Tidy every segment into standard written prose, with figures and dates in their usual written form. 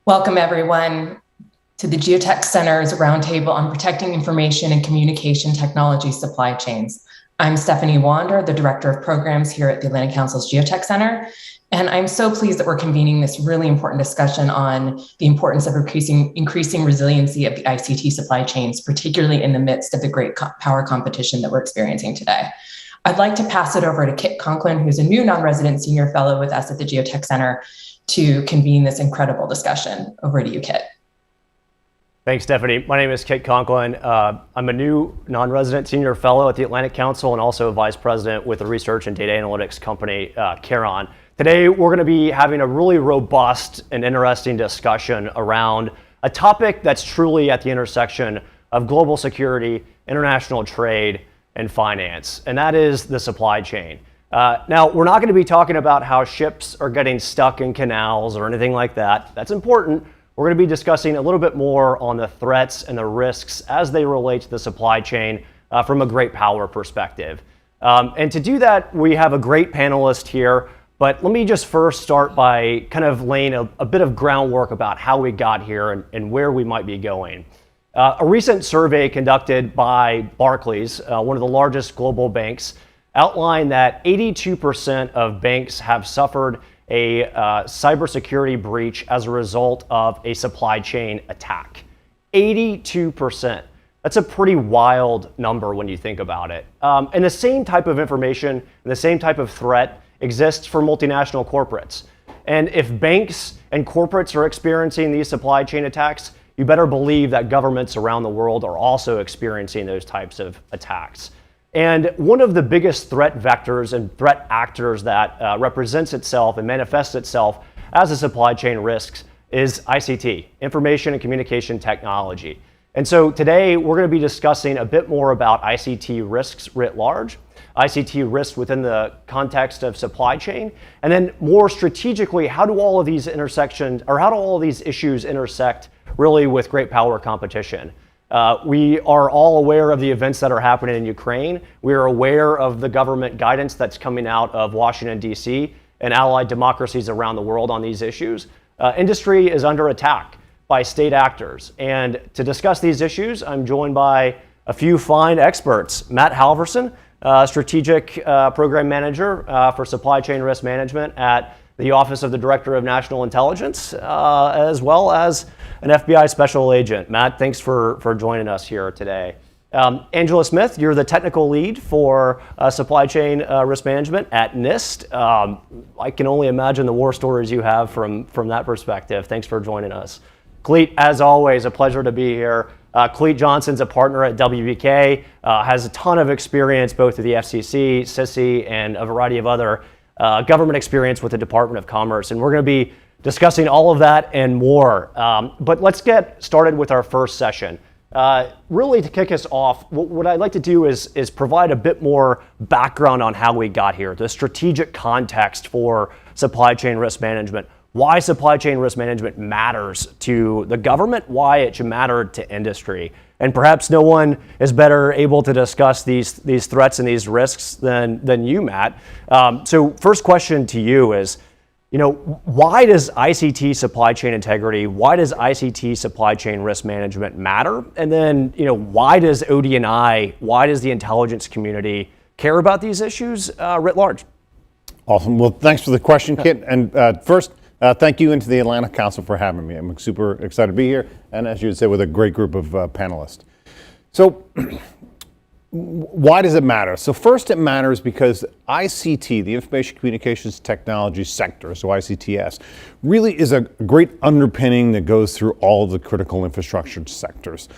Welcome, everyone, to the Geotech Center's Roundtable on Protecting Information and Communication Technology Supply Chains. I'm Stephanie Wander, the Director of Programs here at the Atlantic Council's Geotech Center, and I'm so pleased that we're convening this really important discussion on the importance of increasing resiliency of the ICT supply chains, particularly in the midst of the great power competition that we're experiencing today. I'd like to pass it over to Kit Conklin, who's a new non-resident senior fellow with us at the Geotech Center, to convene this incredible discussion. Over to you, Kit. Thanks, Stephanie. My name is Kit Conklin. I'm a new non-resident senior fellow at the Atlantic Council and also a vice president with the research and data analytics company, Caron. Today, we're going to be having a really robust and interesting discussion around a topic that's truly at the intersection of global security, international trade, and finance, and that is the supply chain. Now, we're not going to be talking about how ships are getting stuck in canals or anything like that. That's important. We're going to be discussing a little bit more on the threats and the risks as they relate to the supply chain from a great power perspective. And to do that, we have a great panelist here. But let me just first start by kind of laying a bit of groundwork about how we got here and where we might be going. A recent survey conducted by Barclays, one of the largest global banks, outlined that 82% of banks have suffered a cybersecurity breach as a result of a supply chain attack. 82%. That's a pretty wild number when you think about it. And the same type of information and the same type of threat exists for multinational corporates. And if banks and corporates are experiencing these supply chain attacks, you better believe that governments around the world are also experiencing those types of attacks. And one of the biggest threat vectors and threat actors that represents itself and manifests itself as a supply chain risk is ICT, information and communication technology. And so today we're going to be discussing a bit more about ICT risks writ large, ICT risks within the context of supply chain, and then more strategically, how do all of these issues intersect really with great power competition? We are all aware of the events that are happening in Ukraine. We are aware of the government guidance that's coming out of Washington, D.C. and allied democracies around the world on these issues. Industry is under attack by state actors. And to discuss these issues, I'm joined by a few fine experts. Matt Halverson, Strategic Program Manager for Supply Chain Risk Management at the Office of the Director of National Intelligence, as well as an FBI special agent. Matt, thanks for joining us here today. Angela Smith, you're the technical lead for supply chain risk management at NIST. I can only imagine the war stories you have from that perspective. Thanks for joining us. Cleet, as always, a pleasure to be here. Cleet Johnson's a partner at WBK, has a ton of experience both at the FCC, CISI, and a variety of other government experience with the Department of Commerce. And we're going to be discussing all of that and more. But let's get started with our first session. Really to kick us off, what I'd like to do is provide a bit more background on how we got here, the strategic context for supply chain risk management, why supply chain risk management matters to the government, why it should matter to industry. And perhaps no one is better able to discuss these threats and these risks than you, Matt. So first question to you is, why does ICT supply chain integrity, why does ICT supply chain risk management matter? And then, why does OD&I, why does the intelligence community care about these issues writ large? Awesome. Well, thanks for the question, Kit. And first, thank you and to the Atlantic Council for having me. I'm super excited to be here, and as you would say, with a great group of panelists. So, why does it matter? So first, it matters because ICT, the Information Communications Technology sector, so ICTS, really is a great underpinning that goes through all of the critical infrastructure sectors.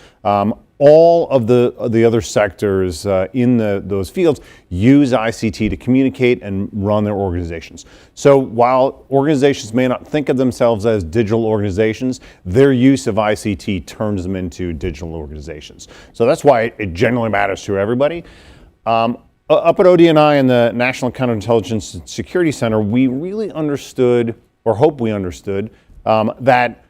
All of the other sectors in those fields use ICT to communicate and run their organizations. So while organizations may not think of themselves as digital organizations, their use of ICT turns them into digital organizations. So that's why it generally matters to everybody. Up at OD&I and the National Counterintelligence and Security Center, we really understood, or hope we understood, that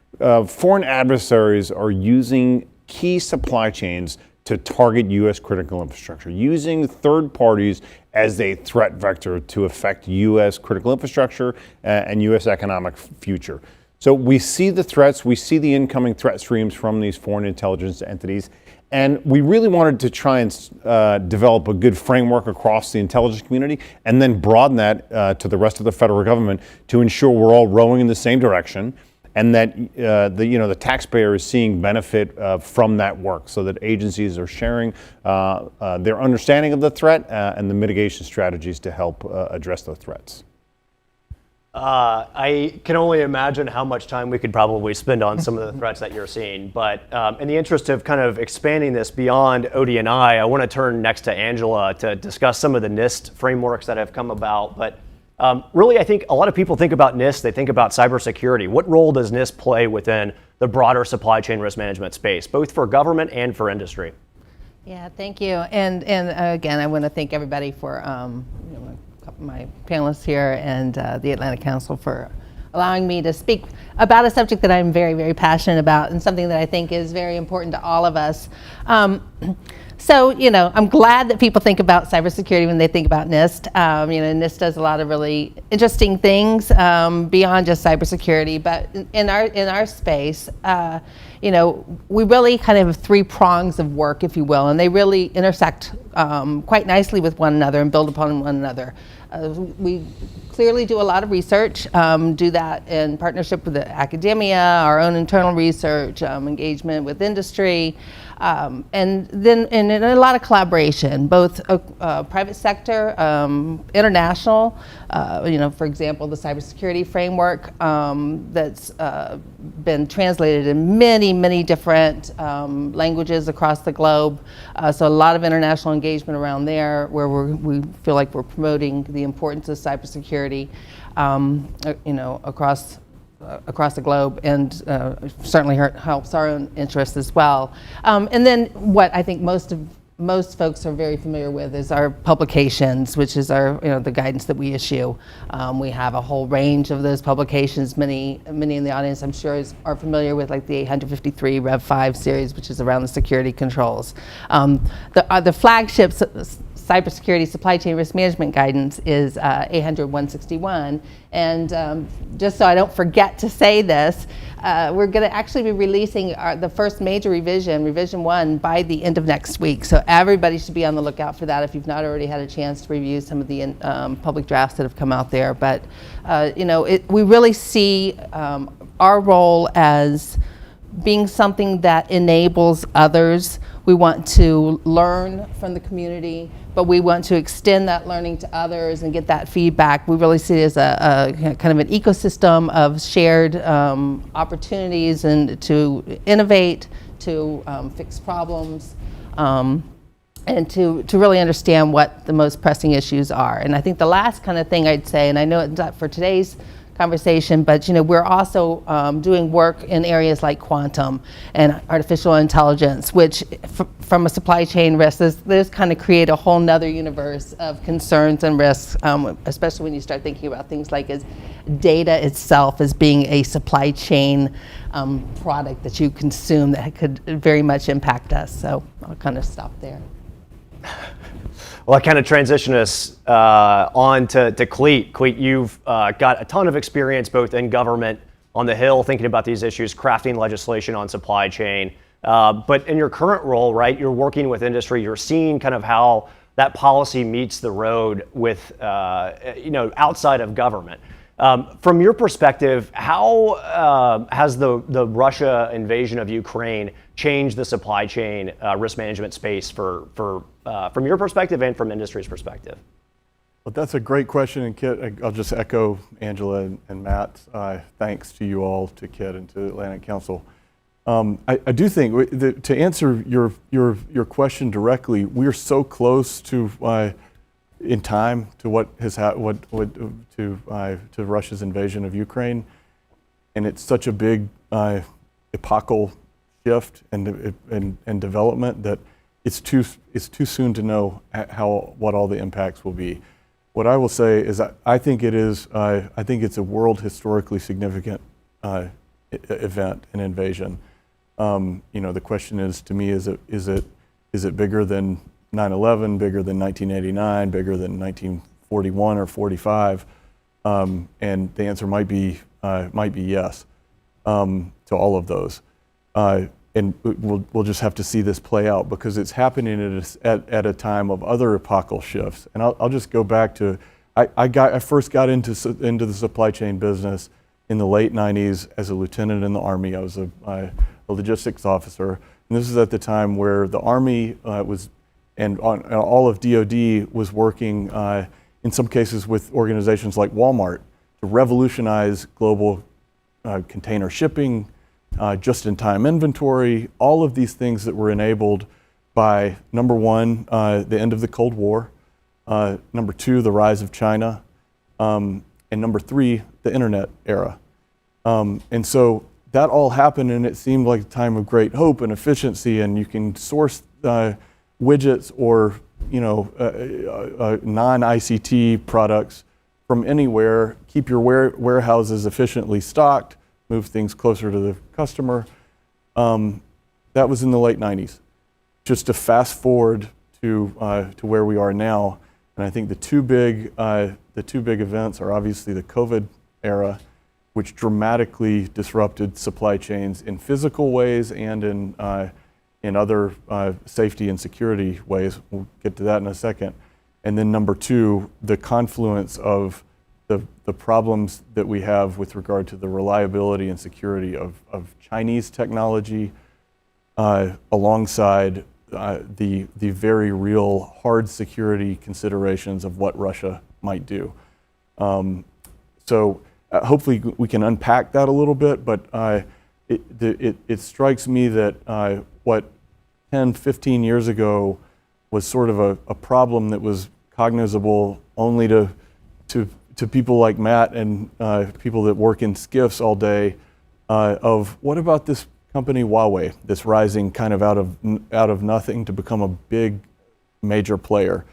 foreign adversaries are using key supply chains to target U.S. critical infrastructure, using third parties as a threat vector to affect U.S. critical infrastructure and U.S. economic future. So we see the threats, we see the incoming threat streams from these foreign intelligence entities, and we really wanted to try and develop a good framework across the intelligence community and then broaden that to the rest of the federal government to ensure we're all rowing in the same direction and that the taxpayer is seeing benefit from that work, so that agencies are sharing their understanding of the threat and the mitigation strategies to help address those threats. I can only imagine how much time we could probably spend on some of the threats that you're seeing. But in the interest of kind of expanding this beyond OD&I want to turn next to Angela to discuss some of the NIST frameworks that have come about. But really, I think a lot of people think about NIST, they think about cybersecurity. What role does NIST play within the broader supply chain risk management space, both for government and for industry? Yeah, thank you. And again, I want to thank everybody for my panelists here and the Atlanta Council for allowing me to speak about a subject that I'm very, very passionate about and something that I think is very important to all of us. So, I'm glad that people think about cybersecurity when they think about NIST. NIST does a lot of really interesting things beyond just cybersecurity, but in our space, we really kind of have three prongs of work, if you will, and they really intersect quite nicely with one another and build upon one another. We clearly do a lot of research, do that in partnership with the academia, our own internal research, engagement with industry, and then in a lot of collaboration, both private sector, international, for example, the cybersecurity framework that's been translated in many, many different languages across the globe. So a lot of international engagement around there where we feel like we're promoting the importance of cybersecurity, across the globe, and certainly helps our own interests as well. And then what I think most folks are very familiar with is our publications, which is our the guidance that we issue. We have a whole range of those publications. Many in the audience, I'm sure, are familiar with, like the 853 Rev 5 series, which is around the security controls. The flagship cybersecurity supply chain risk management guidance is 800-161. And just so I don't forget to say this, we're going to actually be releasing the first major revision 1, by the end of next week. So everybody should be on the lookout for that if you've not already had a chance to review some of the public drafts that have come out there. But we really see our role as being something that enables others. We want to learn from the community, but we want to extend that learning to others and get that feedback. We really see it as a kind of an ecosystem of shared opportunities and to innovate, to fix problems, and to really understand what the most pressing issues are. And I think the last kind of thing I'd say, and I know it's not for today's conversation, but we're also doing work in areas like quantum and artificial intelligence, which from a supply chain risk, those kind of create a whole nother universe of concerns and risks, especially when you start thinking about things like as data itself as being a supply chain product that you consume that could very much impact us. So I'll kind of stop there. Well, I kind of transition us on to Cleet. Cleet, you've got a ton of experience both in government, on the Hill, thinking about these issues, crafting legislation on supply chain. But in your current role, right, you're working with industry, you're seeing kind of how that policy meets the road with, outside of government. From your perspective, how has the Russia invasion of Ukraine changed the supply chain risk management space from your perspective and from industry's perspective? Well, that's a great question, and Kit, I'll just echo Angela and Matt's thanks to you all, to Kit and to the Atlantic Council. I do think to answer your question directly, we're so close to in time to what has to Russia's invasion of Ukraine, and it's such a big epochal shift and development that it's too soon to know what all the impacts will be. What I will say is I think it's a world historically significant event, an invasion. The question is, to me, is it bigger than 9/11, bigger than 1989, bigger than 1941 or 45? And the answer might be yes. to all of those. And we'll just have to see this play out because it's happening at a time of other epochal shifts. And I'll just go back to, I first got into the supply chain business in the late 90s as a lieutenant in the Army. I was a logistics officer. And this is at the time where the Army and all of DoD was working in some cases with organizations like Walmart to revolutionize global container shipping, just-in-time inventory, all of these things that were enabled by, number one, the end of the Cold War, number two, the rise of China, and number three, the internet era. And so that all happened, and it seemed like a time of great hope and efficiency, and you can source widgets or non-ICT products from anywhere, keep your warehouses efficiently stocked, move things closer to the customer. That was in the late 90s. Just to fast forward to where we are now, and I think the two big events are obviously the COVID era, which dramatically disrupted supply chains in physical ways and in other safety and security ways. We'll get to that in a second. And then number two, the confluence of the problems that we have with regard to the reliability and security of Chinese technology alongside the very real hard security considerations of what Russia might do. So hopefully we can unpack that a little bit, but it strikes me that what 10, 15 years ago was sort of a problem that was cognizable only to people like Matt and people that work in SCIFs all day of what about this company Huawei that's rising kind of out of nothing to become a big major player.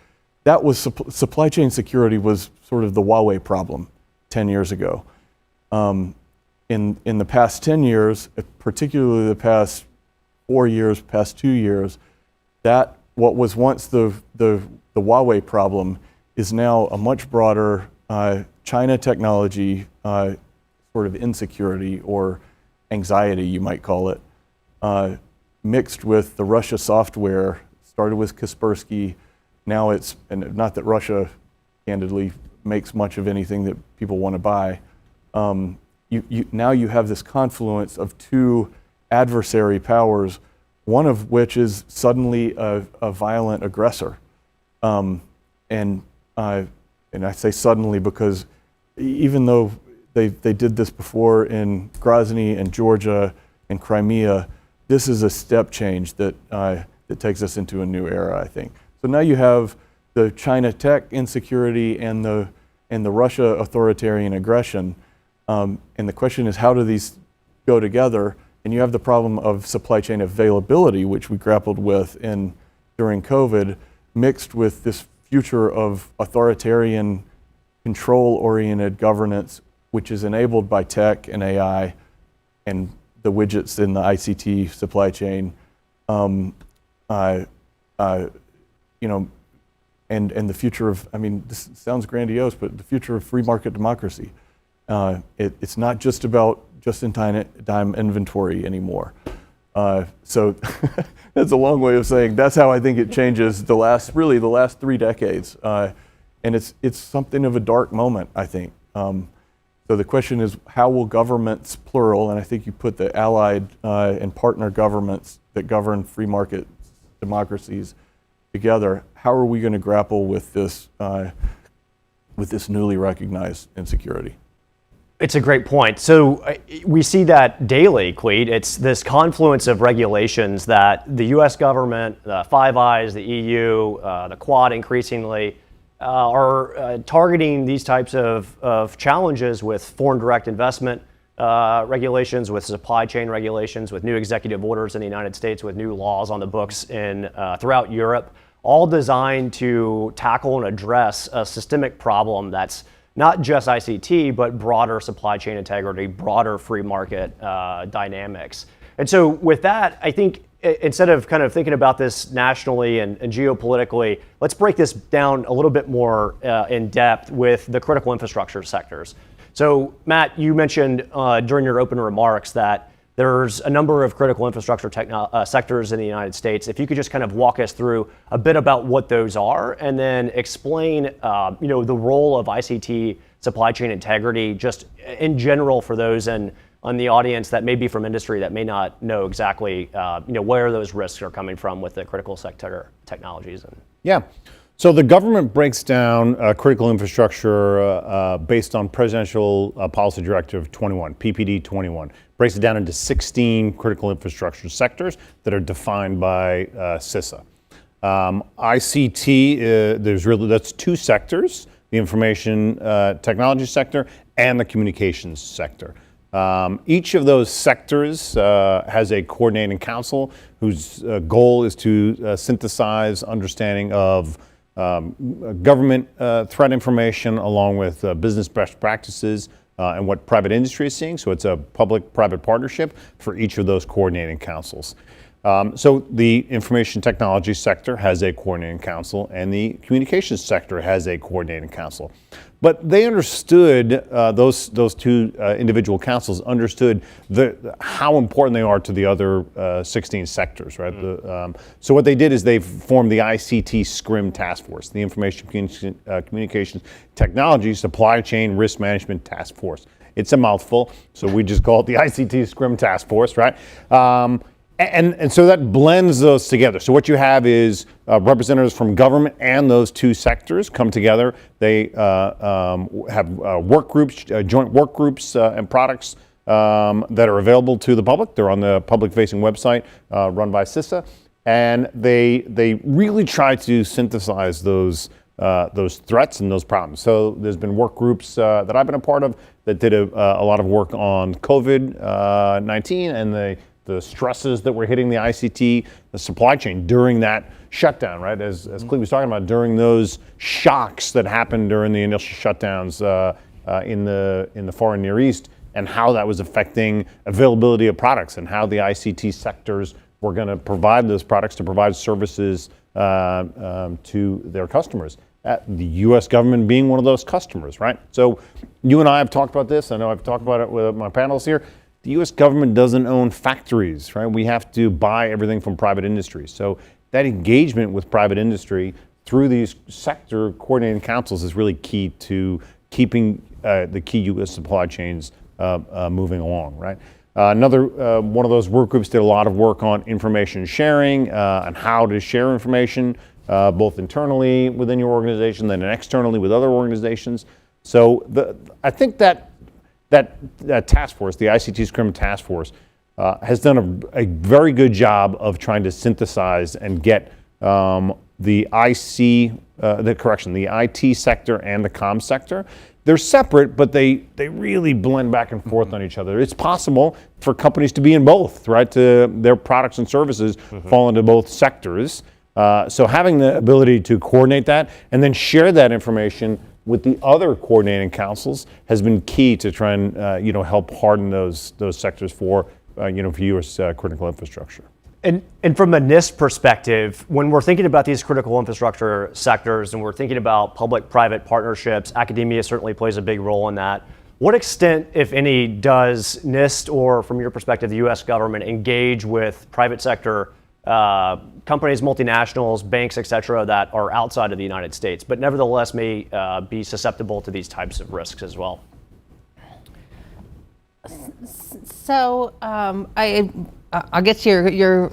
That was supply chain security was sort of the Huawei problem 10 years ago. In the past 10 years, particularly the past 4 years, past 2 years, that what was once the Huawei problem is now a much broader China technology sort of insecurity or anxiety, you might call it, mixed with the Russia software, started with Kaspersky. Now it's, and not that Russia candidly makes much of anything that people want to buy. Now you have this confluence of two adversary powers, one of which is suddenly a violent aggressor. And I say suddenly because even though they did this before in Grozny and Georgia and Crimea, this is a step change that takes us into a new era, I think. So now you have the China tech insecurity and the Russia authoritarian aggression. And the question is, how do these go together? And you have the problem of supply chain availability, which we grappled with during COVID, mixed with this future of authoritarian, control-oriented governance, which is enabled by tech and AI and the widgets in the ICT supply chain. And the future of, I mean, this sounds grandiose, but the future of free market democracy. It's not just about just-in-time inventory anymore. So that's a long way of saying that's how I think it changes the last 3 decades. And it's something of a dark moment, I think. So the question is, how will governments, plural, and I think you put the allied and partner governments that govern free market democracies together, how are we going to grapple with this newly recognized insecurity? It's a great point. So we see that daily, Cleet. It's this confluence of regulations that the U.S. government, the Five Eyes, the EU, the Quad increasingly are targeting these types of challenges with foreign direct investment regulations, with supply chain regulations, with new executive orders in the United States, with new laws on the books throughout Europe, all designed to tackle and address a systemic problem that's not just ICT, but broader supply chain integrity, broader free market dynamics. And so with that, I think instead of kind of thinking about this nationally and geopolitically, let's break this down a little bit more in depth with the critical infrastructure sectors. So Matt, you mentioned during your opening remarks that there's a number of critical infrastructure sectors in the United States. If you could just kind of walk us through a bit about what those are, and then explain, the role of ICT supply chain integrity, just in general, for those on the audience that may be from industry that may not know exactly, where those risks are coming from with the critical sector technologies. Yeah. So the government breaks down critical infrastructure based on Presidential Policy Directive 21, PPD 21. Breaks it down into 16 critical infrastructure sectors that are defined by CISA. ICT, that's two sectors: the information technology sector and the communications sector. Each of those sectors has a coordinating council whose goal is to synthesize understanding of government threat information along with business best practices and what private industry is seeing. So it's a public-private partnership for each of those coordinating councils. So the information technology sector has a coordinating council, and the communications sector has a coordinating council. But they understood, those two individual councils understood how important they are to the other 16 sectors, right? So what they did is they formed the ICT SCRIM task force, the Information Communications Technology Supply Chain Risk Management Task Force. It's a mouthful, so we just call it the ICT SCRIM task force, right? And so that blends those together. So what you have is representatives from government and those two sectors come together. They have work groups, joint work groups and products that are available to the public. They're on the public-facing website run by CISA. And they really try to synthesize those threats and those problems. So there's been work groups that I've been a part of that did a lot of work on COVID-19 and the stresses that were hitting the ICT, the supply chain during that shutdown, right? As Cleve was talking about, during those shocks that happened during the initial shutdowns in the Far and Near East, and how that was affecting availability of products and how the ICT sectors were going to provide those products to provide services to their customers. The U.S. government being one of those customers, right? So you and I have talked about this. I know I've talked about it with my panelists here. The U.S. government doesn't own factories, right? We have to buy everything from private industry. So that engagement with private industry through these sector coordinating councils is really key to keeping the key U.S. supply chains moving along, right? Another one of those work groups did a lot of work on information sharing and how to share information, both internally within your organization and externally with other organizations. So I think that task force, the ICT SCRIM task force, has done a very good job of trying to synthesize and get the IT sector and the comm sector. They're separate, but they really blend back and forth on each other. It's possible for companies to be in both, right? Their products and services fall into both sectors. So having the ability to coordinate that and then share that information with the other coordinating councils has been key to try and help harden those sectors for U.S. critical infrastructure. And from a NIST perspective, when we're thinking about these critical infrastructure sectors and we're thinking about public-private partnerships, academia certainly plays a big role in that. What extent, if any, does NIST, or from your perspective, the U.S. government, engage with private sector companies, multinationals, banks, et cetera, that are outside of the United States, but nevertheless may be susceptible to these types of risks as well? So I'll get to your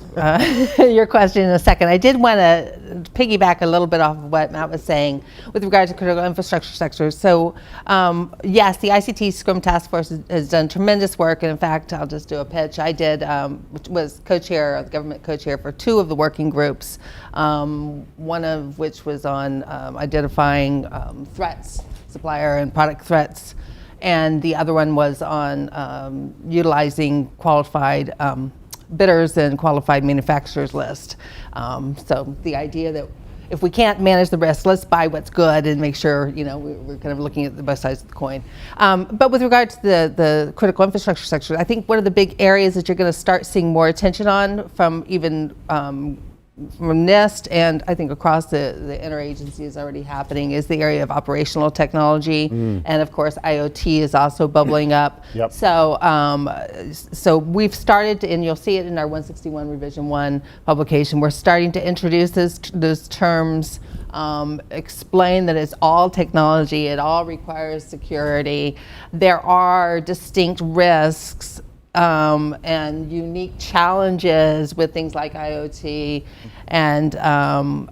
question in a second. I did want to piggyback a little bit off of what Matt was saying with regard to critical infrastructure sectors. So yes, the ICT SCRIM task force has done tremendous work. And in fact, I'll just do a pitch. I did, was co-chair, the government co-chair for two of the working groups, one of which was on identifying threats, supplier and product threats. And the other one was on utilizing qualified bidders and qualified manufacturers list. So the idea that if we can't manage the risk, let's buy what's good and make sure, we're kind of looking at the both sides of the coin. But with regard to the critical infrastructure sector, I think one of the big areas that you're going to start seeing more attention on from even from NIST and I think across the interagency is already happening is the area of operational technology. And of course, IoT is also bubbling up. Yep. So we've started to, and you'll see it in our 161 Revision 1 publication, we're starting to introduce those terms, explain that it's all technology, it all requires security. There are distinct risks and unique challenges with things like IoT and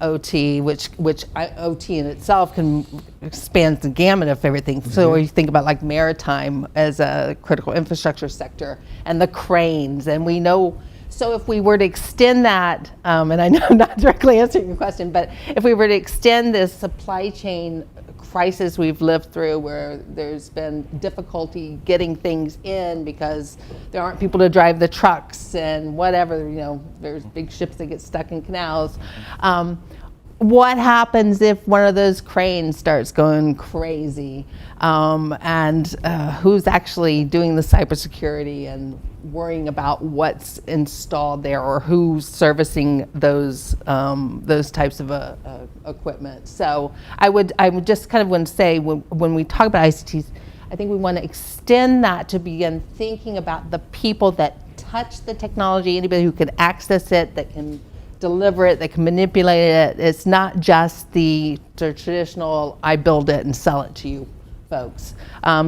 OT, which OT in itself can expand the gamut of everything. So you think about like maritime as a critical infrastructure sector and the cranes, and we know. So if we were to extend that, and I know I'm not directly answering your question, but if we were to extend this supply chain crisis we've lived through where there's been difficulty getting things in because there aren't people to drive the trucks and whatever, there's big ships that get stuck in canals. What happens if one of those cranes starts going crazy? And who's actually doing the cybersecurity and worrying about what's installed there, or who's servicing those types of equipment? So I would just kind of want to say when we talk about ICTs, I think we want to extend that to begin thinking about the people that touch the technology, anybody who can access it, that can deliver it, that can manipulate it. It's not just the traditional I build it and sell it to you folks.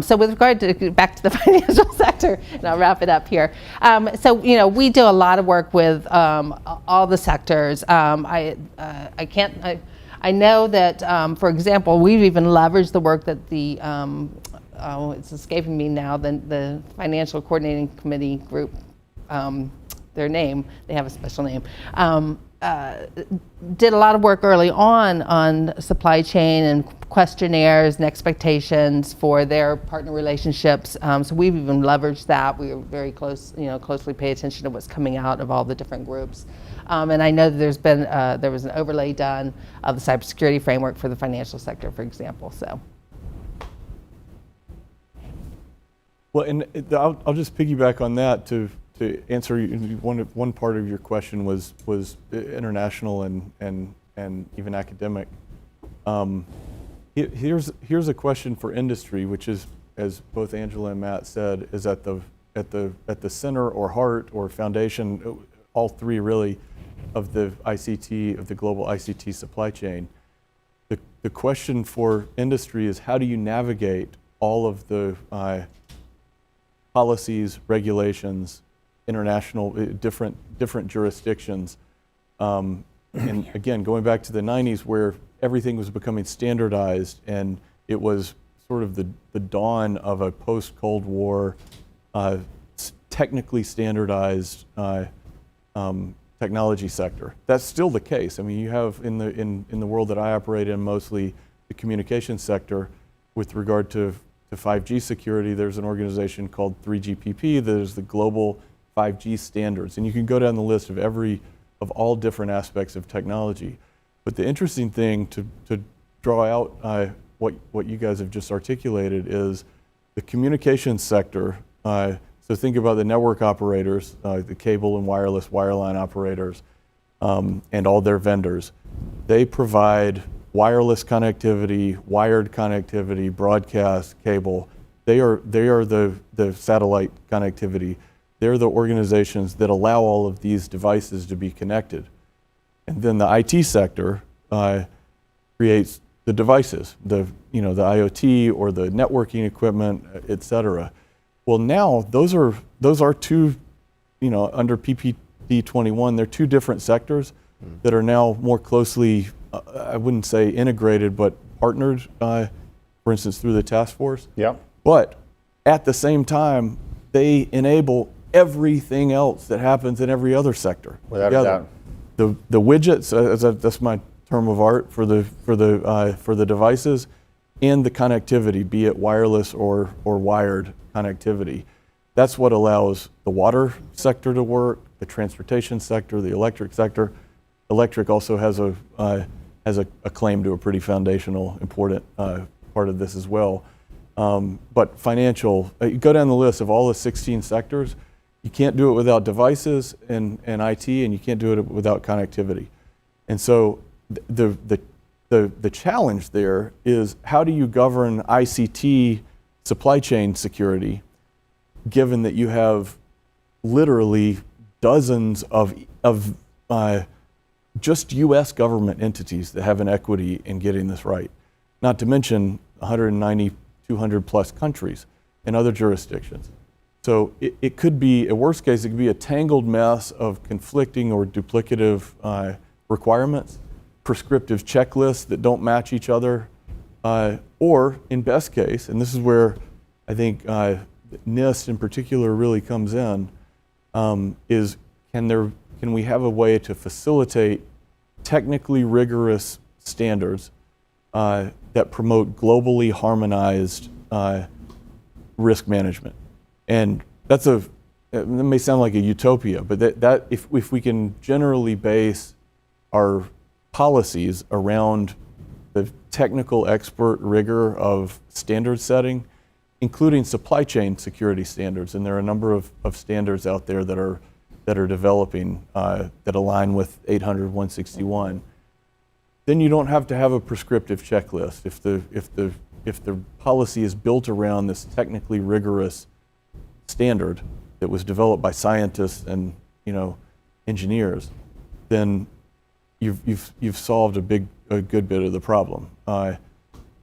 So with regard to back to the financial sector, and I'll wrap it up here. So we do a lot of work with all the sectors. I know that, for example, we've even leveraged the work that the it's escaping me now, the Financial Coordinating Committee group. Their name, they have a special name, did a lot of work early on supply chain and questionnaires and expectations for their partner relationships. So we've even leveraged that. We were very closely pay attention to what's coming out of all the different groups. And I know that there was an overlay done of the cybersecurity framework for the financial sector, for example. So. Well, and I'll just piggyback on that to answer one part of your question was international and even academic. Here's a question for industry, which is, as both Angela and Matt said, is at the center or heart or foundation, all three really, of the ICT, of the global ICT supply chain. The question for industry is, how do you navigate all of the policies, regulations, international, different jurisdictions. And again, going back to the 90s where everything was becoming standardized, and it was sort of the dawn of a post-Cold War, technically standardized technology sector. That's still the case. I mean, you have in the world that I operate in, mostly the communications sector, with regard to 5G security, there's an organization called 3GPP that is the global 5G standards, and you can go down the list of all different aspects of technology. But the interesting thing to draw out what you guys have just articulated is the communications sector. So think about the network operators, the cable and wireless wireline operators, and all their vendors. They provide wireless connectivity, wired connectivity, broadcast, cable. They are the satellite connectivity. They're the organizations that allow all of these devices to be connected. And then the IT sector creates the devices, the IoT or the networking equipment, et cetera. Well, now those are two, under PPP 21, they're two different sectors that are now more closely, I wouldn't say integrated, but partnered, for instance, through the task force. Yep. But at the same time, they enable everything else that happens in every other sector. Without a doubt. The widgets, that's my term of art for the devices, and the connectivity, be it wireless or wired connectivity. That's what allows the water sector to work, the transportation sector, the electric sector. Electric also has a claim to a pretty foundational, important part of this as well. But financial, you go down the list of all the 16 sectors, you can't do it without devices and IT, and you can't do it without connectivity. And so the challenge there is, how do you govern ICT supply chain security, given that you have literally dozens of just U.S. government entities that have an equity in getting this right, not to mention 190, 200 plus countries and other jurisdictions. So it could be, at worst case, it could be a tangled mess of conflicting or duplicative requirements, prescriptive checklists that don't match each other, or in best case, and this is where I think NIST in particular really comes in, is can we have a way to facilitate technically rigorous standards that promote globally harmonized risk management? And that may sound like a utopia, but that if we can generally base our policies around the technical expert rigor of standard setting, including supply chain security standards, and there are a number of standards out there that are developing that align with 800-161, then you don't have to have a prescriptive checklist. If the policy is built around this technically rigorous standard that was developed by scientists and engineers, then you've solved a good bit of the problem.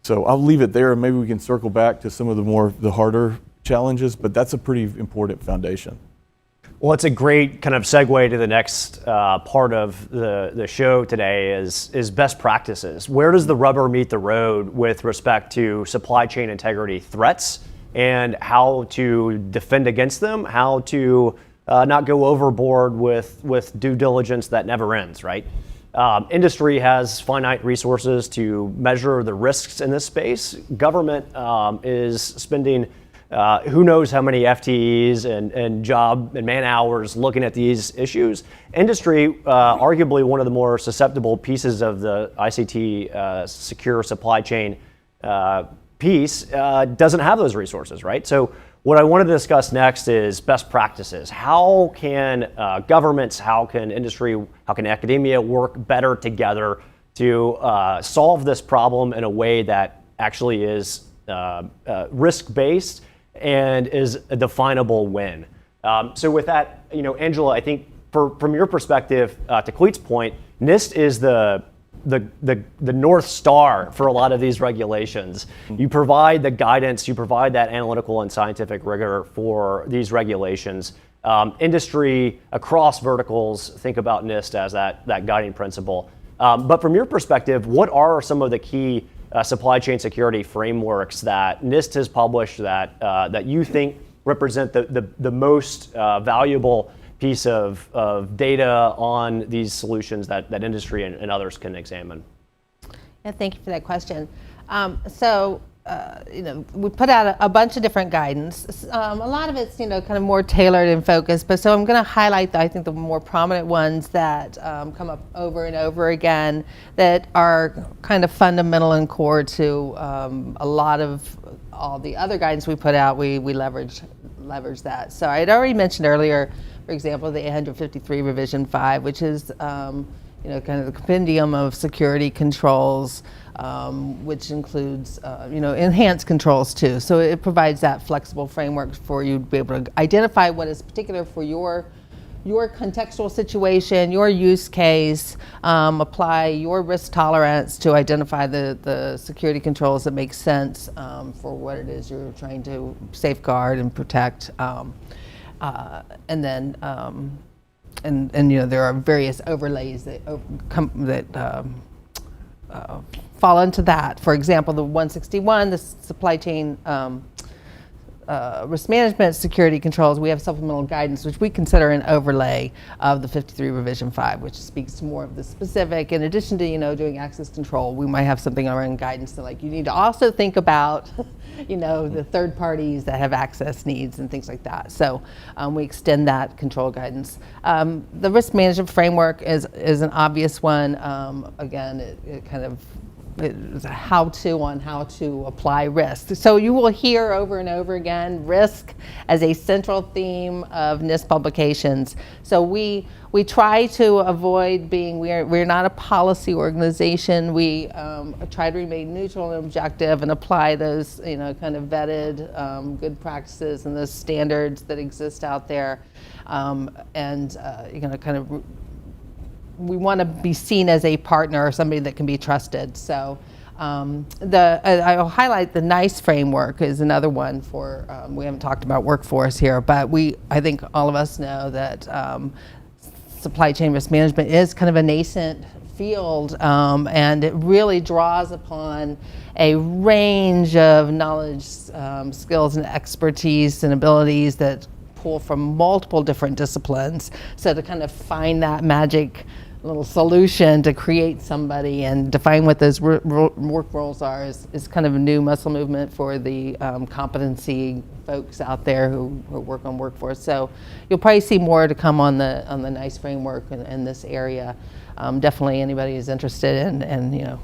So I'll leave it there, and maybe we can circle back to some of the harder challenges, but that's a pretty important foundation. Well, it's a great kind of segue to the next part of the show today is best practices. Where does the rubber meet the road with respect to supply chain integrity threats and how to defend against them, how to not go overboard with due diligence that never ends, right? Industry has finite resources to measure the risks in this space. Government is spending who knows how many FTEs and job and man hours looking at these issues. Industry, arguably one of the more susceptible pieces of the ICT secure supply chain piece, doesn't have those resources, right? So what I wanted to discuss next is best practices. How can governments, how can industry, how can academia work better together to solve this problem in a way that actually is risk-based and is a definable win? So with that, Angela, I think from your perspective, to Cleet's point, NIST is the North Star for a lot of these regulations. You provide the guidance, you provide that analytical and scientific rigor for these regulations. Industry across verticals think about NIST as that guiding principle. But from your perspective, what are some of the key supply chain security frameworks that NIST has published that you think represent the most valuable piece of data on these solutions that industry and others can examine? Yeah, thank you for that question. We put out a bunch of different guidance. A lot of it's, kind of more tailored and focused, but so I'm going to highlight, I think, the more prominent ones that come up over and over again that are kind of fundamental and core to a lot of all the other guidance we put out. We leverage that. So I had already mentioned earlier, for example, the 853 revision 5, which is kind of the compendium of security controls, which includes enhanced controls too. So it provides that flexible framework for you to be able to identify what is particular for your contextual situation, your use case, apply your risk tolerance to identify the security controls that make sense for what it is you're trying to safeguard and protect. And then there are various overlays that fall into that. For example, the 161, the supply chain risk management security controls, we have supplemental guidance, which we consider an overlay of the 53 revision 5, which speaks to more of the specific. In addition to, doing access control, we might have something around guidance that, like, you need to also think about, the third parties that have access needs and things like that. So we extend that control guidance. The risk management framework is an obvious one. Again, it kind of how-to on how to apply risk. So you will hear over and over again risk as a central theme of NIST publications. So we try to avoid being, we're not a policy organization. We try to remain neutral and objective and apply those, kind of vetted good practices and those standards that exist out there. We want to be seen as a partner or somebody that can be trusted. So I'll highlight the NIST framework is another one for, we haven't talked about workforce here, but I think all of us know that supply chain risk management is kind of a nascent field, and it really draws upon a range of knowledge, skills, and expertise and abilities that pull from multiple different disciplines. So to kind of find that magic little solution to create somebody and define what those work roles are is kind of a new muscle movement for the competency folks out there who work on workforce. So you'll probably see more to come on the NIST framework in this area. Definitely anybody who's interested in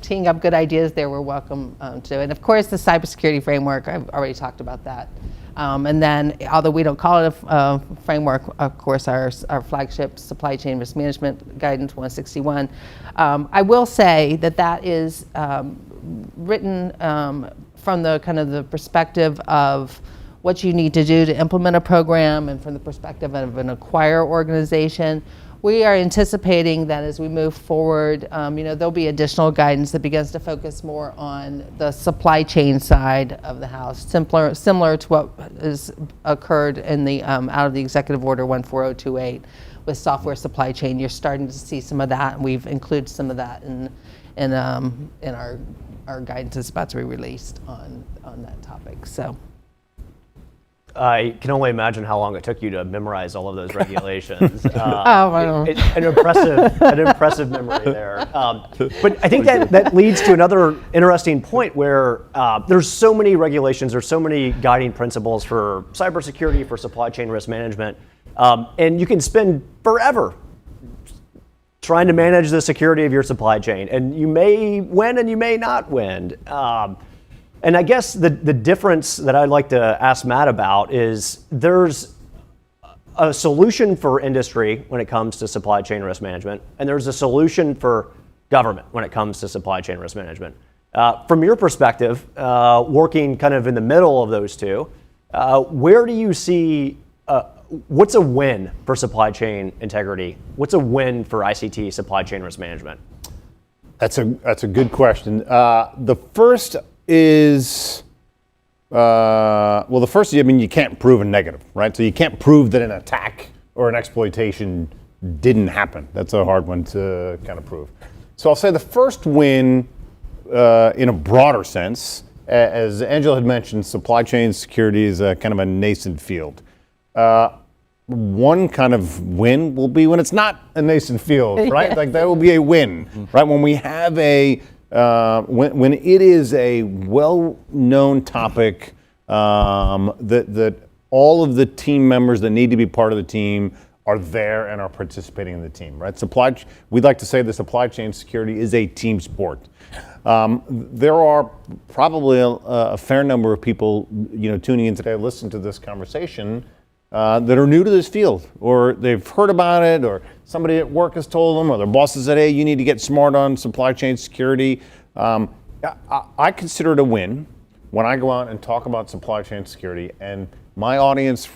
teeing up good ideas there, we're welcome to. And of course the cybersecurity framework, I've already talked about that. And then, although we don't call it a framework, of course, our flagship supply chain risk management guidance 161. I will say that is written from the kind of the perspective of what you need to do to implement a program, and from the perspective of an acquire organization. We are anticipating that as we move forward, there'll be additional guidance that begins to focus more on the supply chain side of the house, similar to what has occurred in the out of the Executive Order 14028 with software supply chain. You're starting to see some of that, and we've included some of that in our guidance that's about to be released on that topic. So. I can only imagine how long it took you to memorize all of those regulations. An impressive memory there. But I think that leads to another interesting point where there's so many regulations, there's so many guiding principles for cybersecurity, for supply chain risk management, and you can spend forever trying to manage the security of your supply chain, and you may win and you may not win. And I guess the difference that I'd like to ask Matt about is there's a solution for industry when it comes to supply chain risk management, and there's a solution for government when it comes to supply chain risk management. From your perspective, working kind of in the middle of those two, where do you see, what's a win for supply chain integrity? What's a win for ICT supply chain risk management? That's a good question. The first is, the first is, you can't prove a negative, right? So you can't prove that an attack or an exploitation didn't happen. That's a hard one to kind of prove. So I'll say the first win, in a broader sense, as Angela had mentioned, supply chain security is a kind of a nascent field. One kind of win will be when it's not a nascent field, right? Like that will be a win, right? When we have when it is a well-known topic that all of the team members that need to be part of the team are there and are participating in the team, right? We'd like to say the supply chain security is a team sport. There are probably a fair number of people, tuning in today, listening to this conversation, that are new to this field, or they've heard about it, or somebody at work has told them, or their boss said, hey, you need to get smart on supply chain security. I consider it a win when I go out and talk about supply chain security, and my audience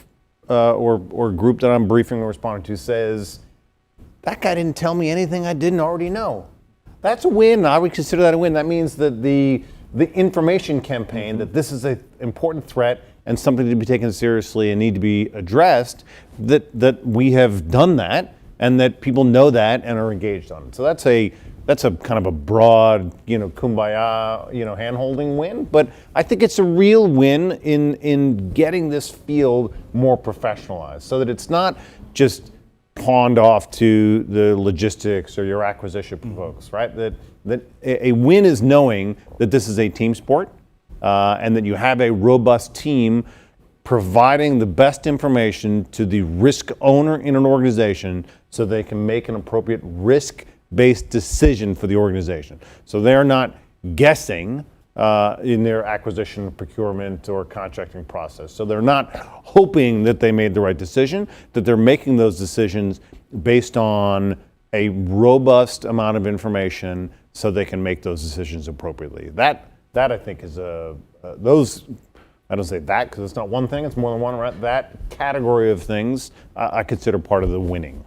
or group that I'm briefing or responding to says, that guy didn't tell me anything I didn't already know. That's a win. I would consider that a win. That means that the information campaign, that this is an important threat and something to be taken seriously and need to be addressed, that we have done that, and that people know that and are engaged on it. So that's a kind of a broad, kumbaya, hand-holding win. But I think it's a real win in getting this field more professionalized, so that it's not just pawned off to the logistics or your acquisition folks, right? That a win is knowing that this is a team sport, and that you have a robust team providing the best information to the risk owner in an organization so they can make an appropriate risk based decision for the organization. So they're not guessing in their acquisition, procurement, or contracting process. So they're not hoping that they made the right decision, that they're making those decisions based on a robust amount of information so they can make those decisions appropriately. That I think is those, I don't say that because it's not one thing, it's more than one, right? That category of things I consider part of the winning.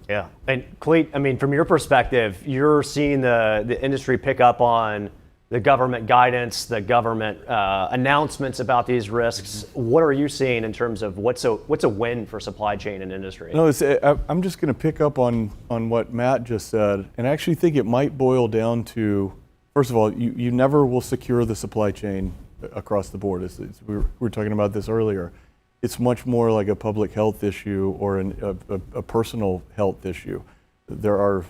Yeah, and Cleet, I mean, from your perspective, you're seeing the industry pick up on the government guidance, the government announcements about these risks. What are you seeing in terms of what's a win for supply chain and industry? No, I'm just going to pick up on what Matt just said, and I actually think it might boil down to, first of all, you never will secure the supply chain across the board. We were talking about this earlier. It's much more like a public health issue or a personal health issue. There are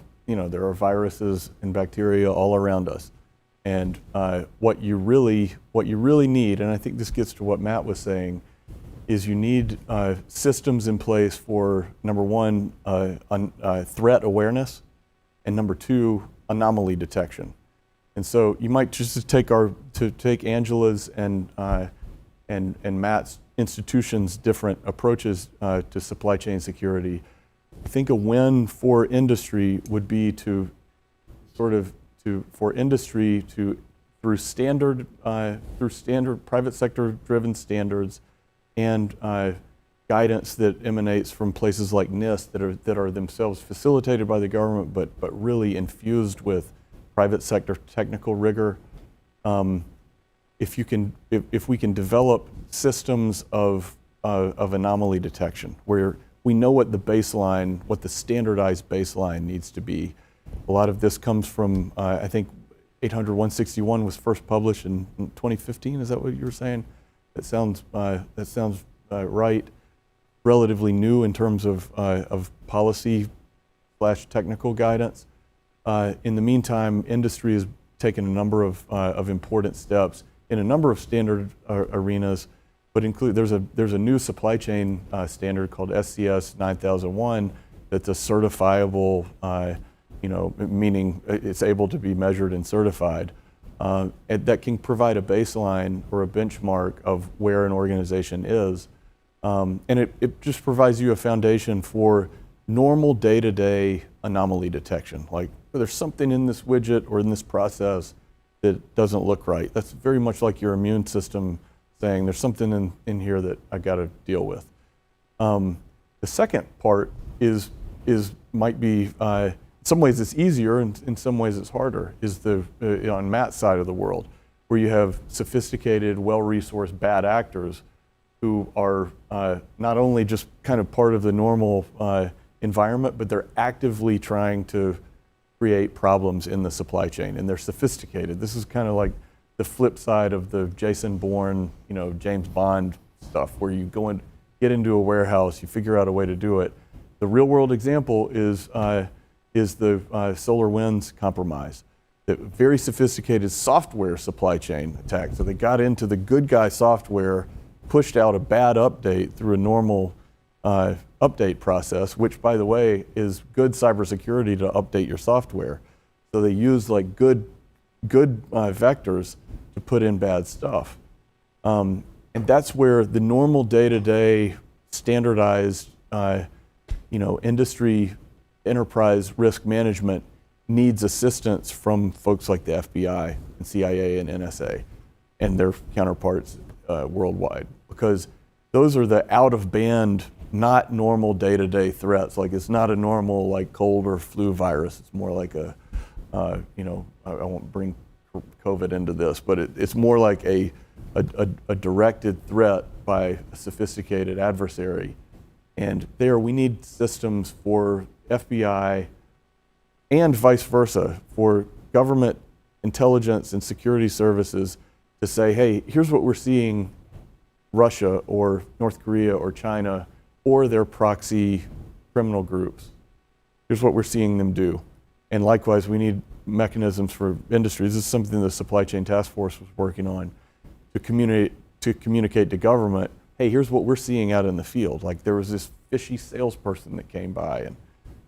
viruses and bacteria all around us. And what you really need, and I think this gets to what Matt was saying, is you need systems in place for, number one, threat awareness, and number two, anomaly detection. And so you might just take Angela's and Matt's institutions' different approaches to supply chain security. I think a win for industry would be for industry to through standard private sector driven standards and guidance that emanates from places like NIST that are themselves facilitated by the government but really infused with private sector technical rigor. If we can develop systems of anomaly detection where we know what the standardized baseline needs to be. A lot of this comes from, I think 800-161 was first published in 2015. Is that what you were saying? That sounds right. Relatively new in terms of policy / technical guidance. In the meantime, industry has taken a number of important steps in a number of standard arenas, but there's a new supply chain standard called SCS 9001 that's a certifiable, meaning it's able to be measured and certified, and that can provide a baseline or a benchmark of where an organization is, and it just provides you a foundation for normal day-to-day anomaly detection. Like, there's something in this widget or in this process that doesn't look right. That's very much like your immune system saying there's something in here that I got to deal with. The second part might be, in some ways it's easier and in some ways it's harder, is on Matt's side of the world, where you have sophisticated, well-resourced bad actors who are not only just kind of part of the normal environment, but they're actively trying to create problems in the supply chain, and they're sophisticated. This is kind of like the flip side of the Jason Bourne, James Bond stuff, where you go and get into a warehouse, you figure out a way to do it. The real-world example is the SolarWinds compromise, the very sophisticated software supply chain attack. So they got into the good guy software, pushed out a bad update through a normal update process, which, by the way, is good cybersecurity to update your software. So they use like good vectors to put in bad stuff, and that's where the normal day-to-day standardized, industry enterprise risk management needs assistance from folks like the FBI and CIA and NSA and their counterparts worldwide, because those are the out-of-band, not normal day-to-day threats. Like, it's not a normal like cold or flu virus. It's more like I won't bring COVID into this, but it's more like a directed threat by a sophisticated adversary. And there we need systems for FBI and vice versa, for government intelligence and security services to say, hey, here's what we're seeing Russia or North Korea or China or their proxy criminal groups. Here's what we're seeing them do. And likewise, we need mechanisms for industries. This is something the Supply Chain Task Force was working on, to communicate to government, hey, here's what we're seeing out in the field. Like, there was this fishy salesperson that came by, and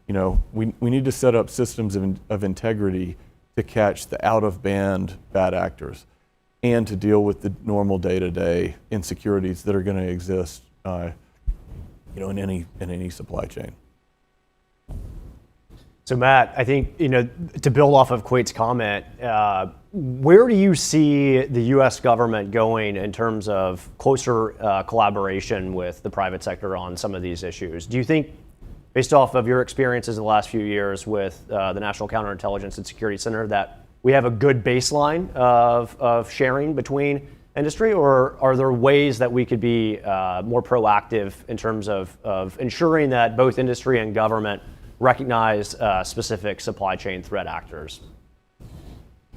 we need to set up systems of integrity to catch the out-of-band bad actors and to deal with the normal day-to-day insecurities that are going to exist in any supply chain. So Matt, I think, to build off of Quate's comment, where do you see the U.S. government going in terms of closer collaboration with the private sector on some of these issues? Do you think, based off of your experiences in the last few years with the National Counterintelligence and Security Center, that we have a good baseline of sharing between industry, or are there ways that we could be more proactive in terms of ensuring that both industry and government recognize specific supply chain threat actors?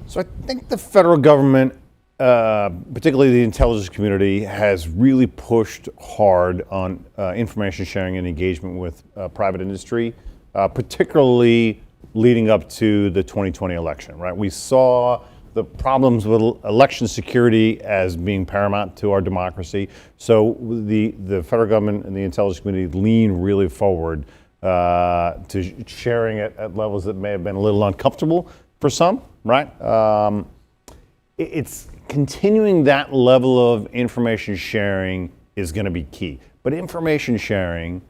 So I think the federal government, particularly the intelligence community, has really pushed hard on information sharing and engagement with private industry, particularly leading up to the 2020 election, right? We saw the problems with election security as being paramount to our democracy. So the federal government and the intelligence community leaned really forward to sharing it at levels that may have been a little uncomfortable for some, right? It's continuing that level of information sharing is going to be key. But information sharing,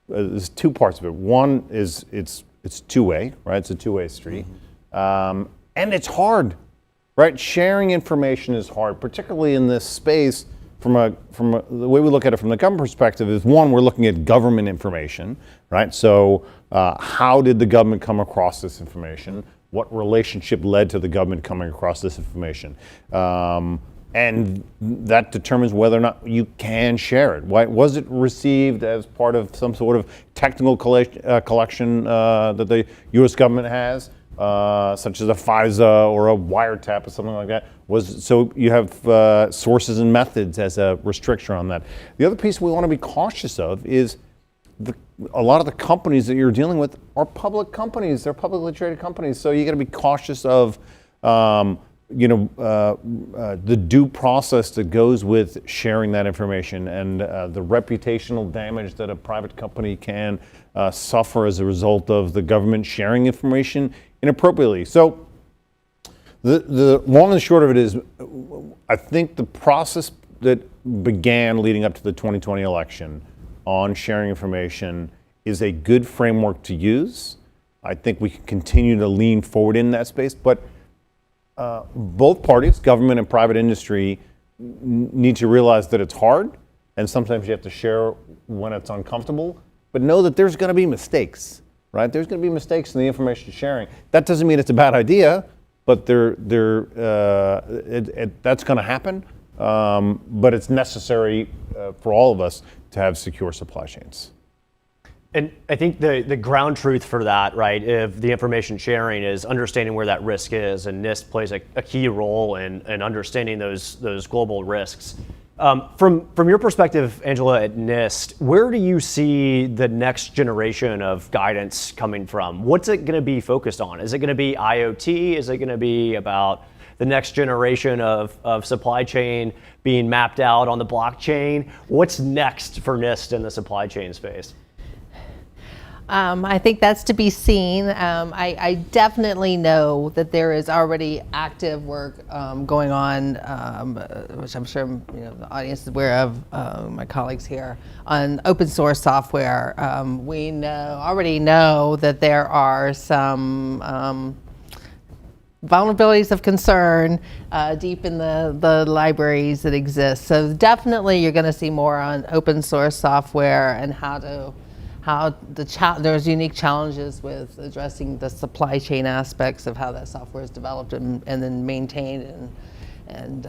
there's two parts of it. One is it's two-way, right? It's a two-way street. And it's hard, right? Sharing information is hard, particularly in this space. The way we look at it from the government perspective is, one, we're looking at government information, right? So how did the government come across this information? What relationship led to the government coming across this information? And that determines whether or not you can share it. Why, was it received as part of some sort of technical collection that the U.S. government has, such as a FISA or a wiretap or something like that? So you have sources and methods as a restriction on that. The other piece we want to be cautious of is a lot of the companies that you're dealing with are public companies. They're publicly traded companies. So you got to be cautious of the due process that goes with sharing that information and the reputational damage that a private company can suffer as a result of the government sharing information inappropriately. So the long and short of it is, I think the process that began leading up to the 2020 election on sharing information is a good framework to use. I think we can continue to lean forward in that space, but both parties, government and private industry, need to realize that it's hard, and sometimes you have to share when it's uncomfortable, but know that there's going to be mistakes, right? There's going to be mistakes in the information sharing. That doesn't mean it's a bad idea, but that's going to happen, but it's necessary for all of us to have secure supply chains. And I think the ground truth for that, right, if the information sharing is understanding where that risk is, and NIST plays a key role in understanding those global risks. From your perspective, Angela, at NIST, where do you see the next generation of guidance coming from? What's it going to be focused on? Is it going to be IoT? Is it going to be about the next generation of supply chain being mapped out on the blockchain? What's next for NIST in the supply chain space? I think that's to be seen. I definitely know that there is already active work going on, which I'm sure the audience is aware of, my colleagues here, on open source software. We already know that there are some vulnerabilities of concern deep in the libraries that exist. So definitely you're going to see more on open source software and there's unique challenges with addressing the supply chain aspects of how that software is developed and then maintained, and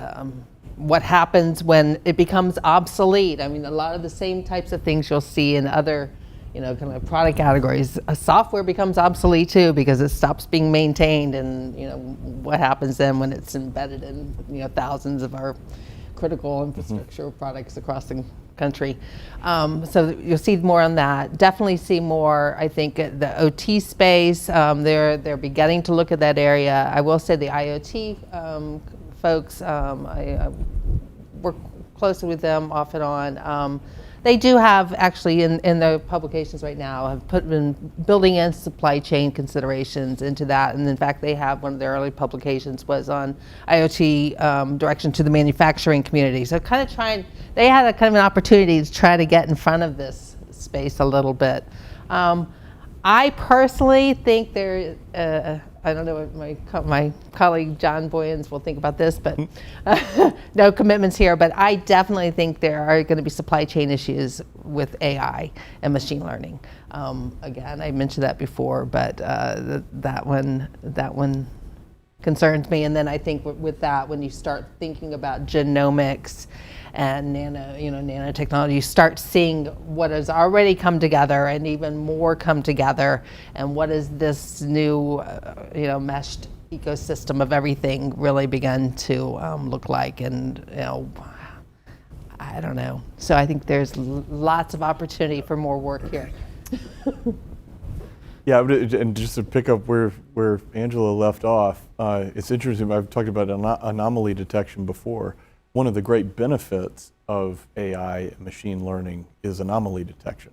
what happens when it becomes obsolete. I mean, a lot of the same types of things you'll see in other kind of product categories. Software becomes obsolete too because it stops being maintained, and what happens then when it's embedded in thousands of our critical infrastructure products across the country. So you'll see more on that. Definitely see more, I think, at the OT space. They're beginning to look at that area. I will say the IoT folks, I work closely with them off and on. They do have, actually, in the publications right now, have been building in supply chain considerations into that. And in fact, they have one of their early publications was on IoT direction to the manufacturing community. So kind of they had a kind of an opportunity to try to get in front of this space a little bit. I personally think I don't know what my colleague John Boyens will think about this, but no commitments here, but I definitely think there are going to be supply chain issues with AI and machine learning. Again, I mentioned that before, but that one concerns me. And then I think with that, when you start thinking about genomics and nanotechnology, you start seeing what has already come together and even more come together, and what is this new, meshed ecosystem of everything really begun to look like. And I don't know. So I think there's lots of opportunity for more work here. Yeah, and just to pick up where Angela left off, it's interesting. I've talked about anomaly detection before. One of the great benefits of AI and machine learning is anomaly detection.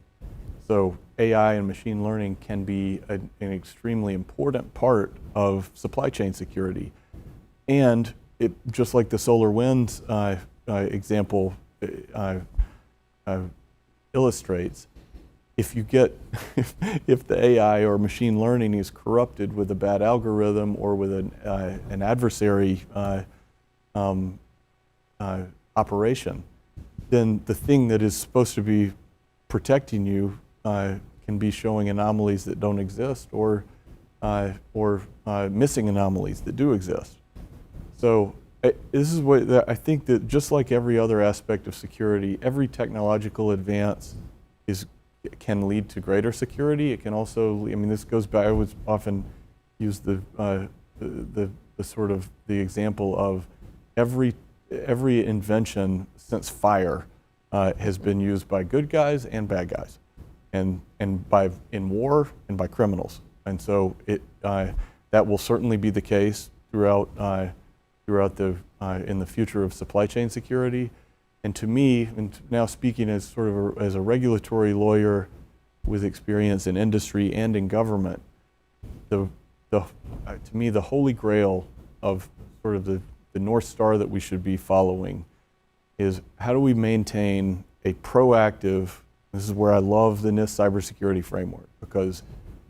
So AI and machine learning can be an extremely important part of supply chain security. And it, just like the solar winds example illustrates, if the AI or machine learning is corrupted with a bad algorithm or with an adversary operation, then the thing that is supposed to be protecting you can be showing anomalies that don't exist, or missing anomalies that do exist. So this is what I think, that just like every other aspect of security, every technological advance can lead to greater security. It can also, this goes back. I would often use the sort of the example of every invention since fire has been used by good guys and bad guys, and in war and by criminals. And so that will certainly be the case throughout in the future of supply chain security. And to me, and now speaking as sort of as a regulatory lawyer with experience in industry and in government, to me the holy grail of sort of the North Star that we should be following is, how do we maintain a proactive, this is where I love the NIST cybersecurity framework, because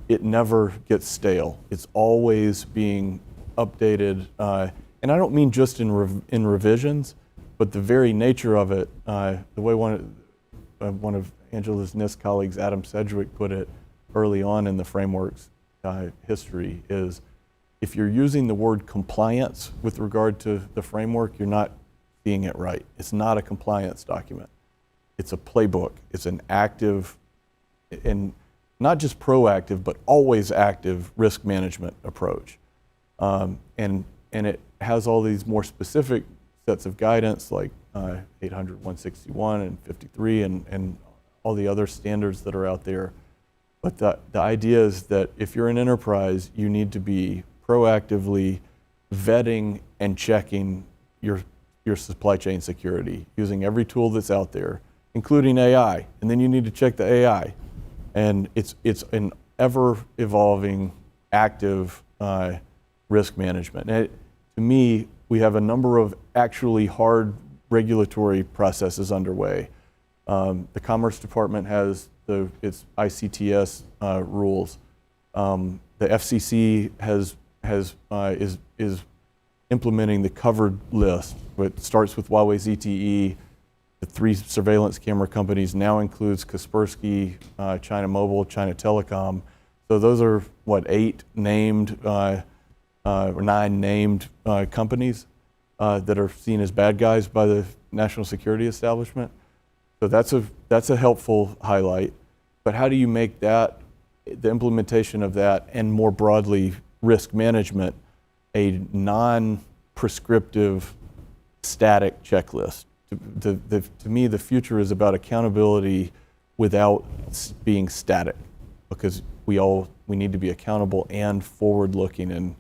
it never gets stale. It's always being updated. And I don't mean just in revisions, but the very nature of it, the way one of Angela's NIST colleagues, Adam Sedgwick, put it early on in the framework's history is, if you're using the word compliance with regard to the framework, you're not seeing it right. It's not a compliance document. It's a playbook. It's an active, and not just proactive, but always active risk management approach. And it has all these more specific sets of guidance, like 800, 161, and 53, and all the other standards that are out there. But the idea is that if you're an enterprise, you need to be proactively vetting and checking your supply chain security using every tool that's out there, including AI. And then you need to check the AI. And it's an ever evolving, active risk management. And to me, we have a number of actually hard regulatory processes underway. The Commerce Department has its ICTS rules. The FCC is implementing the covered list. It starts with Huawei ZTE. The 3 surveillance camera companies now includes Kaspersky, China Mobile, China Telecom. So those are 8 named or 9 named companies that are seen as bad guys by the national security establishment. So that's a helpful highlight. But how do you make that, the implementation of that, and more broadly risk management, a non-prescriptive static checklist? To me, the future is about accountability without being static, because we need to be accountable and forward-looking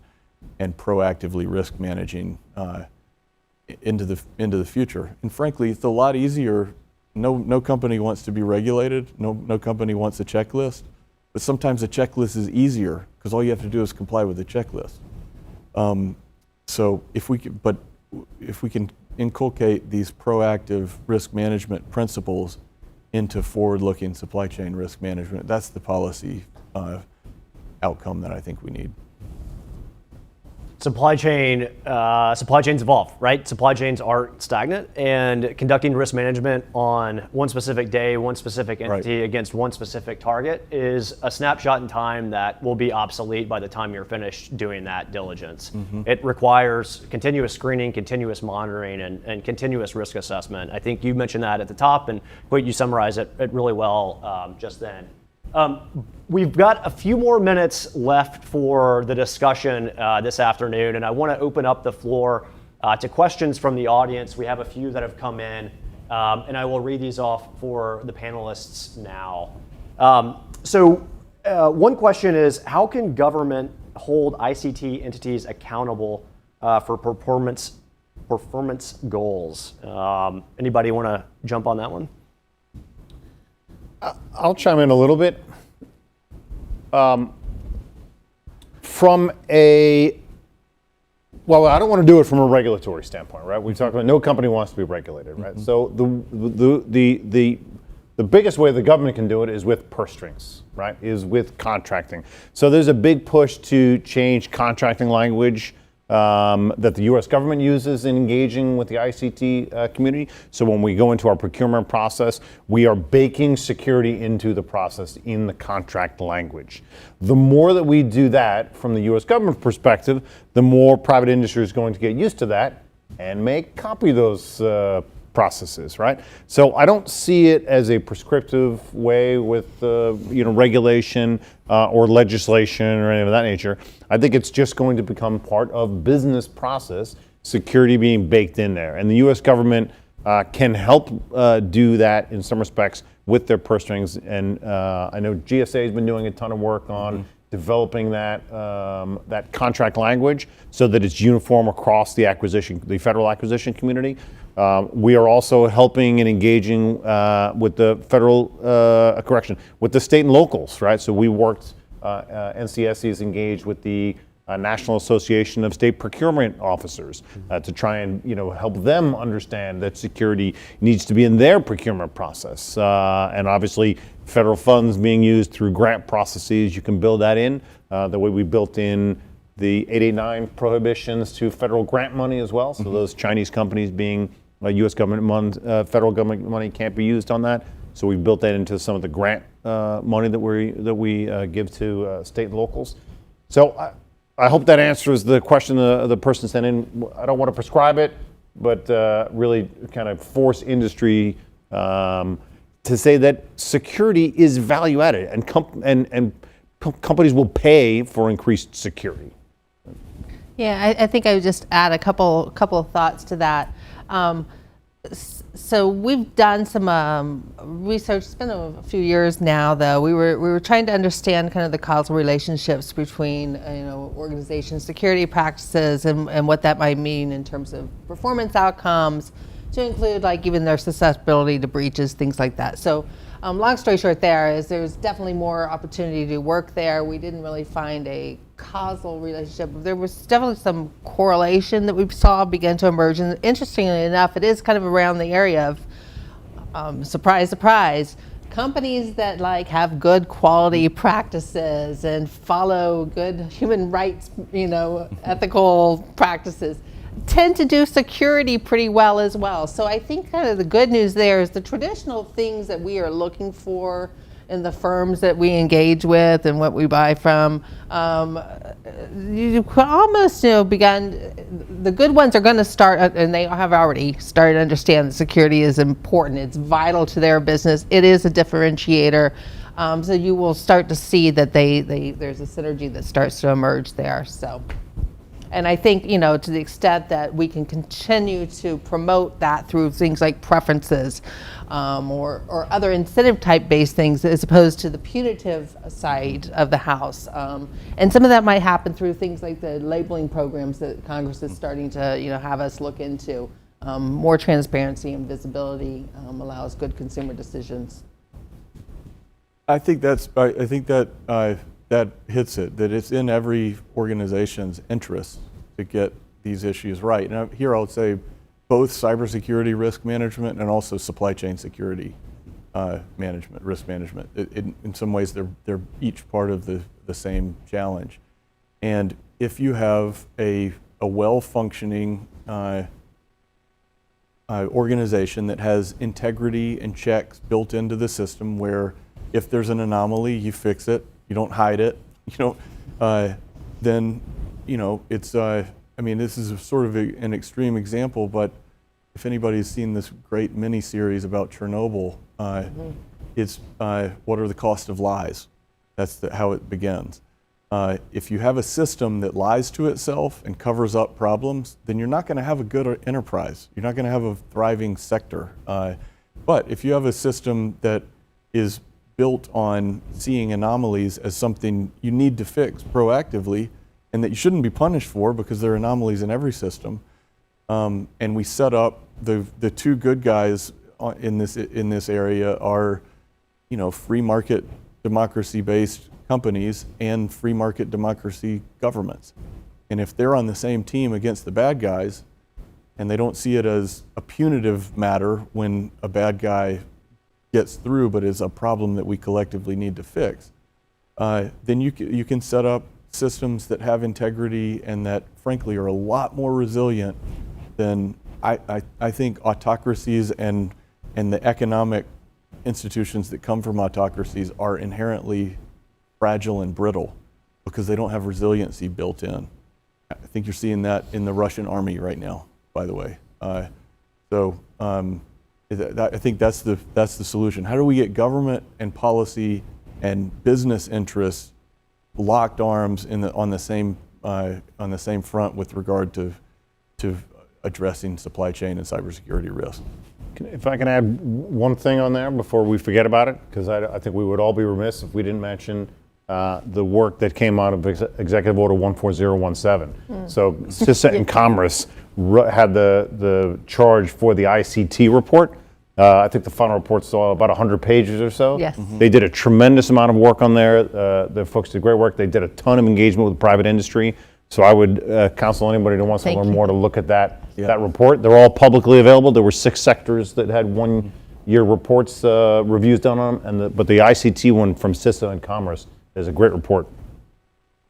and proactively risk managing into the future. And frankly, it's a lot easier no company wants to be regulated. No company wants a checklist. But sometimes a checklist is easier because all you have to do is comply with the checklist. So if we can inculcate these proactive risk management principles into forward-looking supply chain risk management, that's the policy outcome that I think we need. Supply chains evolve, right? Supply chains aren't stagnant, and conducting risk management on one specific day, one specific entity against one specific target is a snapshot in time that will be obsolete by the time you're finished doing that diligence. It requires continuous screening, continuous monitoring, and continuous risk assessment. I think you mentioned that at the top, and you summarized it really well just then. We've got a few more minutes left for the discussion this afternoon, and I want to open up the floor to questions from the audience. We have a few that have come in, and I will read these off for the panelists now. One question is, how can government hold ICT entities accountable for performance goals? Anybody want to jump on that one? I'll chime in a little bit. I don't want to do it from a regulatory standpoint, right? We talked about no company wants to be regulated, right? So the biggest way the government can do it is with purse strings, right? Is with contracting. So there's a big push to change contracting language that the U.S. government uses in engaging with the ICT community. So when we go into our procurement process, we are baking security into the process in the contract language. The more that we do that from the U.S. government perspective, the more private industry is going to get used to that and may copy those processes, right? So I don't see it as a prescriptive way with regulation or legislation or anything of that nature. I think it's just going to become part of business process, security being baked in there. And the U.S. government can help do that in some respects with their purse strings. And I know GSA has been doing a ton of work on developing that contract language so that it's uniform across the federal acquisition community. We are also helping and engaging with the with the state and locals, right? So we worked, NCSC is engaged with the National Association of State Procurement Officers to try and help them understand that security needs to be in their procurement process. And obviously, federal funds being used through grant processes, you can build that in. The way we built in the 889 prohibitions to federal grant money as well. So those Chinese companies being U.S. government federal government money can't be used on that. So we built that into some of the grant money that we give to state and locals. So I hope that answers the question the person sent in. I don't want to prescribe it, but really kind of force industry to say that security is value added, and companies will pay for increased security. Yeah, I think I would just add a couple of thoughts to that. So we've done some research. It's been a few years now, though. We were trying to understand kind of the causal relationships between organization security practices and what that might mean in terms of performance outcomes, to include like even their susceptibility to breaches, things like that. So long story short, there's definitely more opportunity to work there. We didn't really find a causal relationship. There was definitely some correlation that we saw begin to emerge, and interestingly enough, it is kind of around the area of surprise, surprise, companies that like have good quality practices and follow good human rights, ethical practices, tend to do security pretty well as well. So I think kind of the good news there is the traditional things that we are looking for in the firms that we engage with and what we buy from, you almost begun, the good ones are going to start, and they have already started to understand that security is important. It's vital to their business. It is a differentiator. So you will start to see that there's a synergy that starts to emerge there. So. And I think, to the extent that we can continue to promote that through things like preferences or other incentive type based things as opposed to the punitive side of the house. And some of that might happen through things like the labeling programs that Congress is starting to, have us look into. More transparency and visibility allows good consumer decisions. I think that that hits it. That it's in every organization's interest to get these issues right. And here I'll say both cybersecurity risk management and also supply chain security management, risk management. In some ways, they're each part of the same challenge. And if you have a well-functioning organization that has integrity and checks built into the system, where if there's an anomaly, you fix it, you don't hide it, then it's. I mean, this is sort of an extreme example, but if anybody's seen this great mini-series about Chernobyl, it's what are the cost of lies? That's how it begins. If you have a system that lies to itself and covers up problems, then you're not going to have a good enterprise. You're not going to have a thriving sector. But if you have a system that is built on seeing anomalies as something you need to fix proactively and that you shouldn't be punished for because there are anomalies in every system, and we set up the two good guys in this area are, free market democracy-based companies and free market democracy governments. And if they're on the same team against the bad guys, and they don't see it as a punitive matter when a bad guy gets through, but is a problem that we collectively need to fix, then you can set up systems that have integrity and that, frankly, are a lot more resilient than I think autocracies and the economic institutions that come from autocracies are inherently fragile and brittle because they don't have resiliency built in. I think you're seeing that in the Russian army right now, by the way. I think that's the solution. How do we get government and policy and business interests locked arms on the same front with regard to addressing supply chain and cybersecurity risks? If I can add one thing on there before we forget about it, because I think we would all be remiss if we didn't mention the work that came out of Executive Order 14017. So CISA and Commerce had the charge for the ICT report. I think the final report's about 100 pages or so. Yes. They did a tremendous amount of work on there. The folks did great work. They did a ton of engagement with the private industry. So I would counsel anybody who wants to learn more to look at that report. They're all publicly available. There were 6 sectors that had 1-year reports, reviews done on them. But the ICT one from CISA and Commerce is a great report.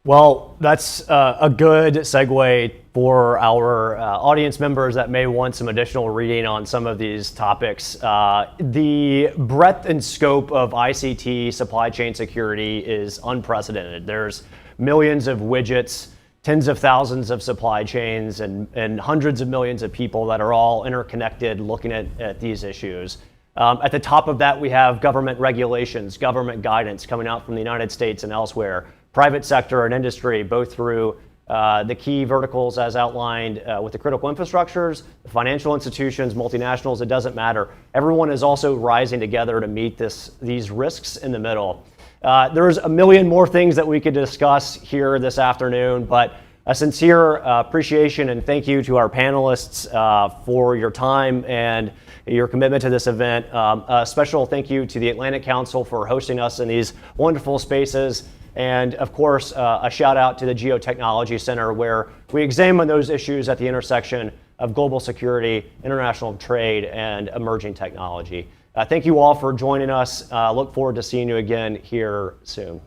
Well, that's a good segue for our audience members that may want some additional reading on some of these topics. The breadth and scope of ICT supply chain security is unprecedented. There's millions of widgets, tens of thousands of supply chains, and hundreds of millions of people that are all interconnected looking at these issues. At the top of that, we have government regulations, government guidance coming out from the United States and elsewhere, private sector and industry, both through the key verticals as outlined with the critical infrastructures, the financial institutions, multinationals, it doesn't matter. Everyone is also rising together to meet these risks in the middle. There's a million more things that we could discuss here this afternoon, but a sincere appreciation and thank you to our panelists for your time and your commitment to this event. A special thank you to the Atlantic Council for hosting us in these wonderful spaces. And of course, a shout out to the Geotechnology Center, where we examine those issues at the intersection of global security, international trade, and emerging technology. Thank you all for joining us. Look forward to seeing you again here soon.